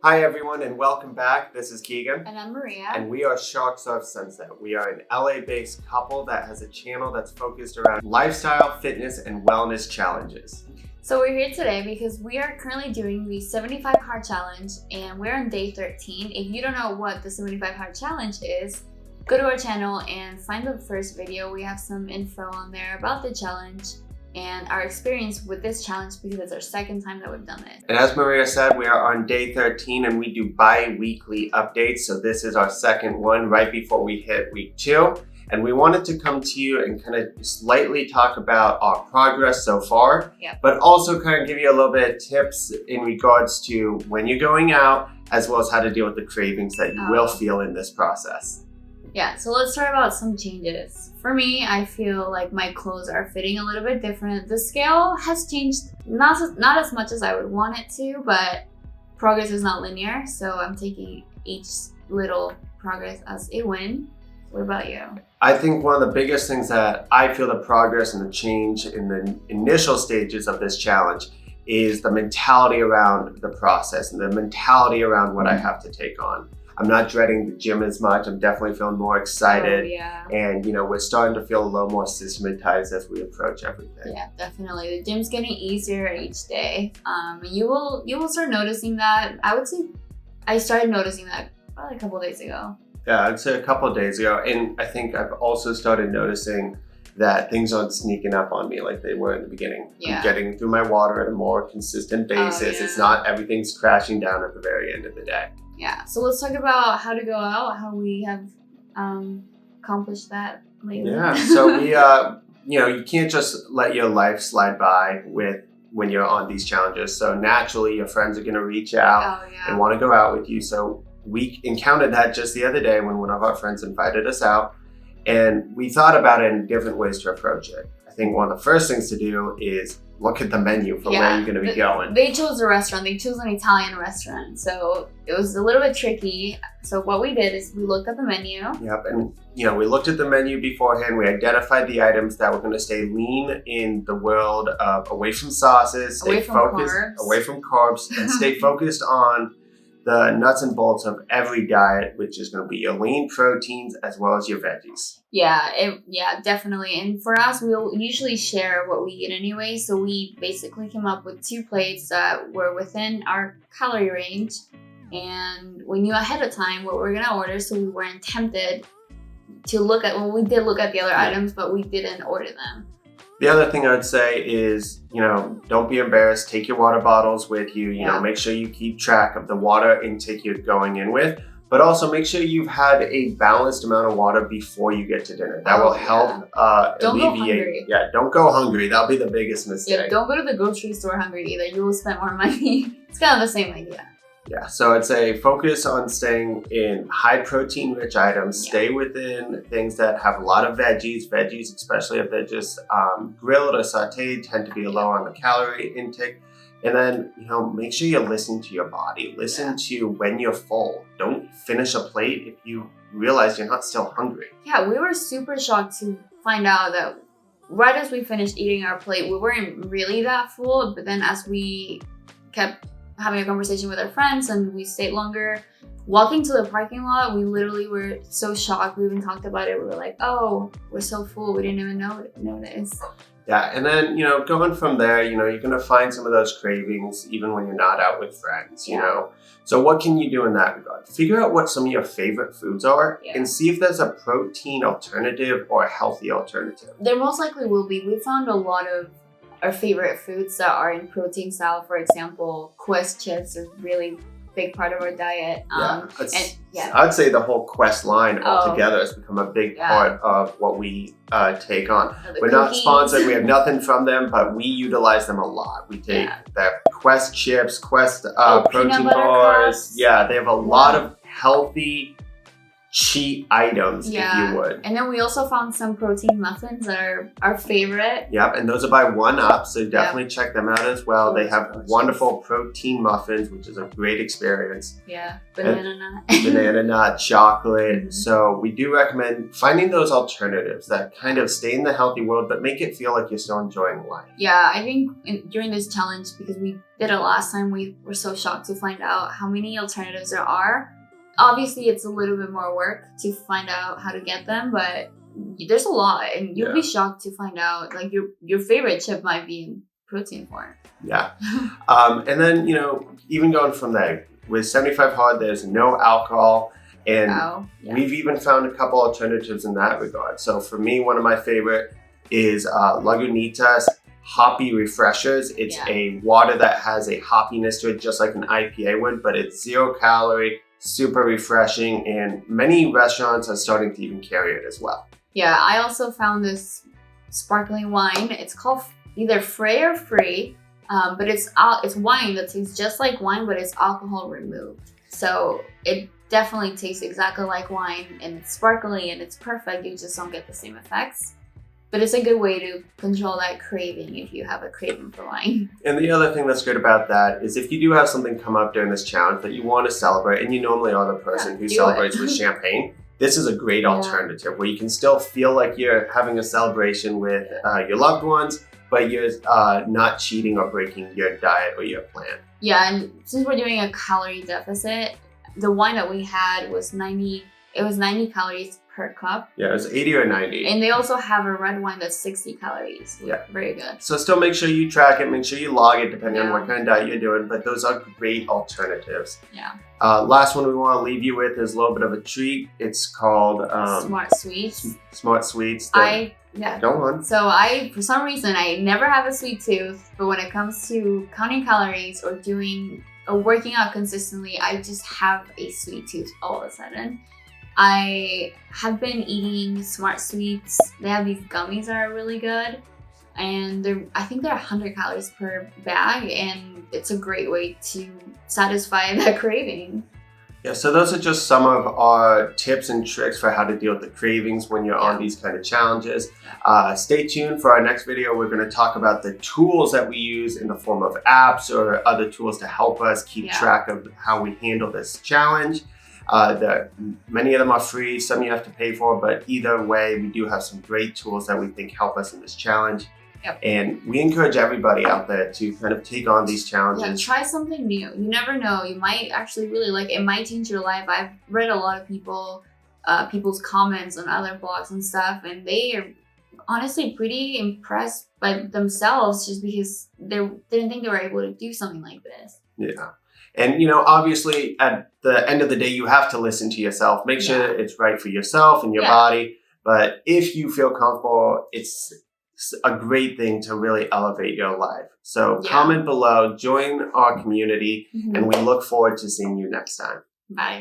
Hi everyone and welcome back. This is Keegan. And I'm Maria. And we are Shark Surf Sunset. We are an LA-based couple that has a channel that's focused around lifestyle, fitness, and wellness challenges. So we're here today because we are currently doing the 75 hard challenge and we're on day 13. If you don't know what the 75 hard challenge is, go to our channel and find the first video. We have some info on there about the challenge and our experience with this challenge because it's our second time that we've done it. And as Maria said, we are on day 13 and we do bi-weekly updates. So this is our second one right before we hit week 2. And we wanted to come to you and kind of slightly talk about our progress so far, but also kind of give you a little bit of tips in regards to when you're going out, as well as how to deal with the cravings that you will feel in this process. Yeah, so let's start about some changes. For me, I feel like my clothes are fitting a little bit different. The scale has changed, not as much as I would want it to, but progress is not linear. So I'm taking each little progress as a win. What about you? I think one of the biggest things that I feel the progress and the change in the initial stages of this challenge is the mentality around the process and the mentality around what I have to take on. I'm not dreading the gym as much. I'm definitely feeling more excited. And we're starting to feel a little more systematized as we approach everything. Yeah, definitely. The gym's getting easier each day. You will start noticing that. I would say I started noticing that probably a couple of days ago. Yeah, I'd say a couple of days ago. And I think I've also started noticing that things aren't sneaking up on me like they were in the beginning. I'm getting through my water at a more consistent basis. It's not everything's crashing down at the very end of the day. Yeah, so let's talk about how to go out, how we have accomplished that lately. Yeah, so we, you can't just let your life slide by when you're on these challenges. So naturally, your friends are gonna reach out and wanna go out with you. So we encountered that just the other day when one of our friends invited us out, and we thought about it in different ways to approach it. I think one of the first things to do is look at the menu for where you're going to be going. They chose a restaurant. They chose an Italian restaurant. So it was a little bit tricky. So what we did is we looked at the menu. Yep. And, we looked at the menu beforehand. We identified the items that were going to stay lean in the world of away from sauces, away from carbs, and stay focused on the nuts and bolts of every diet, which is going to be your lean proteins as well as your veggies. Yeah, definitely. And for us, we'll usually share what we eat anyway. So we basically came up with 2 plates that were within our calorie range. And we knew ahead of time what we were going to order, so we weren't tempted to look at, we did look at the other items, but we didn't order them. The other thing I'd say is, don't be embarrassed. Take your water bottles with you. Make sure you keep track of the water intake you're going in with, but also make sure you've had a balanced amount of water before you get to dinner. That will help alleviate. Don't go hungry. That'll be the biggest mistake. Yeah, don't go to the grocery store hungry either. You will spend more money. It's kind of the same idea. Yeah, so I'd say focus on staying in high protein rich items. Stay within things that have a lot of veggies. Veggies, especially if they're just grilled or sauteed, tend to be low on the calorie intake. And then, make sure you're listening to your body. Listen to when you're full. Don't finish a plate if you realize you're not still hungry. Yeah, we were super shocked to find out that right as we finished eating our plate, we weren't really that full. But then as we kept having a conversation with our friends and we stayed longer, walking to the parking lot, we literally were so shocked. We even talked about it. We were like, oh, we're so full. We didn't even notice. Yeah, and then, going from there, you're going to find some of those cravings even when you're not out with friends, So what can you do in that regard? Figure out what some of your favorite foods are and see if there's a protein alternative or a healthy alternative. There most likely will be. We found a lot of our favorite foods that are in protein style. For example, Quest chips are really big part of our diet. I'd say the whole Quest line altogether has become a big part of what we take on. We're not sponsored, we have nothing from them, but we utilize them a lot. We take the Quest chips, Quest protein bars. Cups. Yeah, they have a lot of healthy cheat items, if you would. And then we also found some protein muffins that are our favorite. Yep, and those are by 1UP, so definitely check them out as well. They have wonderful protein muffins, which is a great experience. Yeah, banana nut. Banana nut, chocolate. So we do recommend finding those alternatives that kind of stay in the healthy world, but make it feel like you're still enjoying life. Yeah, I think during this challenge, because we did it last time, we were so shocked to find out how many alternatives there are. Obviously, it's a little bit more work to find out how to get them, but there's a lot, and you'll be shocked to find out like your favorite chip might be in protein form. Yeah, and then even going from there with 75 hard, there's no alcohol, and we've even found a couple alternatives in that regard. So for me, one of my favorite is Lagunitas Hoppy Refreshers. It's a water that has a hoppiness to it, just like an IPA would, but it's 0 calorie. Super refreshing, and many restaurants are starting to even carry it as well. Yeah, I also found this sparkling wine. It's called either Frey or Free, but it's wine that tastes just like wine, but it's alcohol removed. So it definitely tastes exactly like wine, and it's sparkly and it's perfect. You just don't get the same effects. But it's a good way to control that craving if you have a craving for wine. And the other thing that's good about that is if you do have something come up during this challenge that you want to celebrate, and you normally are the person who celebrates with champagne, this is a great alternative where you can still feel like you're having a celebration with your loved ones, but you're not cheating or breaking your diet or your plan. Yeah, and since we're doing a calorie deficit, the wine that we had was 90 calories per cup. Yeah, it's 80 or 90. And they also have a red wine that's 60 calories. Yeah. Very good. So still make sure you track it, make sure you log it depending on what kind of diet you're doing, but those are great alternatives. Yeah. Last one we want to leave you with is a little bit of a treat. It's called Smart Sweets. Smart Sweets. Go on. So for some reason, I never have a sweet tooth, but when it comes to counting calories or working out consistently, I just have a sweet tooth all of a sudden. I have been eating Smart Sweets. They have these gummies that are really good, and I think they're 100 calories per bag, and it's a great way to satisfy that craving. Yeah, so those are just some of our tips and tricks for how to deal with the cravings when you're on these kind of challenges. Stay tuned for our next video. We're going to talk about the tools that we use in the form of apps or other tools to help us keep track of how we handle this challenge. Many of them are free, some you have to pay for, but either way, we do have some great tools that we think help us in this challenge. Yep. And we encourage everybody out there to kind of take on these challenges. Yeah, try something new. You never know. You might actually really like it. It might change your life. I've read a lot of people's comments on other blogs and stuff, and they are honestly pretty impressed by themselves just because they didn't think they were able to do something like this. Yeah. And, obviously at the end of the day, you have to listen to yourself. Make sure it's right for yourself and your body. But if you feel comfortable, it's a great thing to really elevate your life. So comment below, join our community, and we look forward to seeing you next time. Bye.